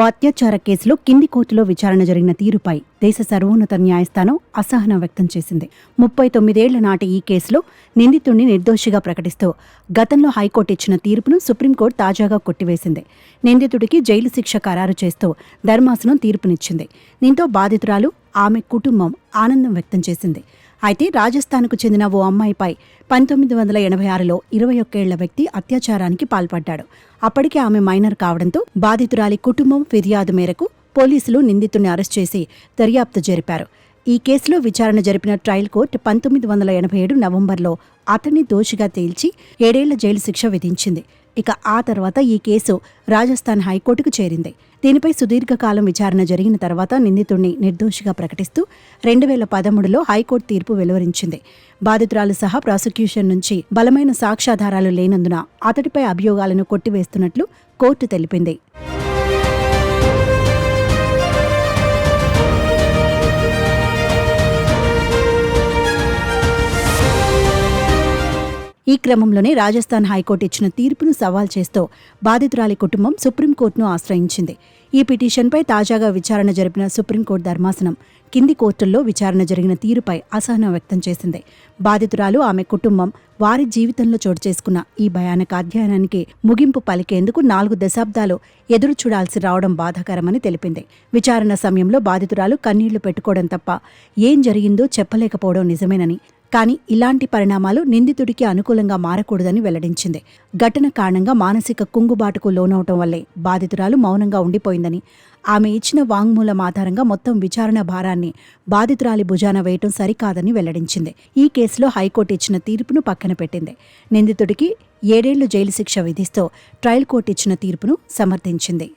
ఓ అత్యాచార కేసులో కింది కోర్టులో విచారణ జరిగిన తీరుపై దేశ సర్వోన్నత న్యాయస్థానం అసహనం వ్యక్తం చేసింది. 39 ఏళ్ల నాటి ఈ కేసులో నిందితుడిని నిర్దోషిగా ప్రకటిస్తూ గతంలో హైకోర్టు ఇచ్చిన తీర్పును సుప్రీంకోర్టు తాజాగా కొట్టివేసింది. నిందితుడికి జైలు శిక్ష ఖరారు చేస్తూ ధర్మాసనం తీర్పునిచ్చింది. దీంతో బాధితురాలు, ఆమె కుటుంబం ఆనందం వ్యక్తం చేసింది. అయితే రాజస్థాన్కు చెందిన ఓ అమ్మాయిపై 1986లో 21 ఏళ్ల వ్యక్తి అత్యాచారానికి పాల్పడ్డాడు. అప్పటికే ఆమె మైనర్ కావడంతో బాధితురాలి కుటుంబం ఫిర్యాదు మేరకు పోలీసులు నిందితుడిని అరెస్ట్ చేసి దర్యాప్తు జరిపారు. ఈ కేసులో విచారణ జరిపిన ట్రయల్ కోర్టు 1987 నవంబర్లో అతన్ని దోషిగా తేల్చి 7 ఏళ్ల జైలు శిక్ష విధించింది. ఇక ఆ తర్వాత ఈ కేసు రాజస్థాన్ హైకోర్టుకు చేరింది. దీనిపై సుదీర్ఘకాలం విచారణ జరిగిన తర్వాత నిందితుడిని నిర్దోషిగా ప్రకటిస్తూ 2013లో హైకోర్టు తీర్పు వెలువరించింది. బాధితురాలు సహా ప్రాసిక్యూషన్ నుంచి బలమైన సాక్ష్యాధారాలు లేనందున అతడిపై అభియోగాలను కొట్టివేస్తున్నట్లు కోర్టు తెలిపింది. ఈ క్రమంలోనే రాజస్థాన్ హైకోర్టు ఇచ్చిన తీర్పును సవాల్ చేస్తూ బాధితురాలి కుటుంబం సుప్రీంకోర్టును ఆశ్రయించింది. ఈ పిటిషన్పై తాజాగా విచారణ జరిపిన సుప్రీంకోర్టు ధర్మాసనం కింది కోర్టుల్లో విచారణ జరిగిన తీరుపై అసహనం వ్యక్తం చేసింది. బాధితురాలు, ఆమె కుటుంబం వారి జీవితంలో చోటు చేసుకున్న ఈ భయానక అధ్యయనానికి ముగింపు పలికేందుకు 4 దశాబ్దాలు ఎదురు చూడాల్సి రావడం బాధాకరమని తెలిపింది. విచారణ సమయంలో బాధితురాలు కన్నీళ్లు పెట్టుకోవడం తప్ప ఏం జరిగిందో చెప్పలేకపోవడం నిజమేనని, కానీ ఇలాంటి పరిణామాలు నిందితుడికి అనుకూలంగా మారకూడదని వెల్లడించింది. ఘటన కారణంగా మానసిక కుంగుబాటుకు లోనవటం వల్లే బాధితురాలు మౌనంగా ఉండిపోయిందని, ఆమె ఇచ్చిన వాంగ్మూలం ఆధారంగా మొత్తం విచారణ భారాన్ని బాధితురాలి భుజాన వేయటం సరికాదని వెల్లడించింది. ఈ కేసులో హైకోర్టు ఇచ్చిన తీర్పును పక్కన పెట్టింది. నిందితుడికి 7 ఏళ్లు జైలు శిక్ష విధిస్తూ ట్రయల్ కోర్టు ఇచ్చిన తీర్పును సమర్థించింది.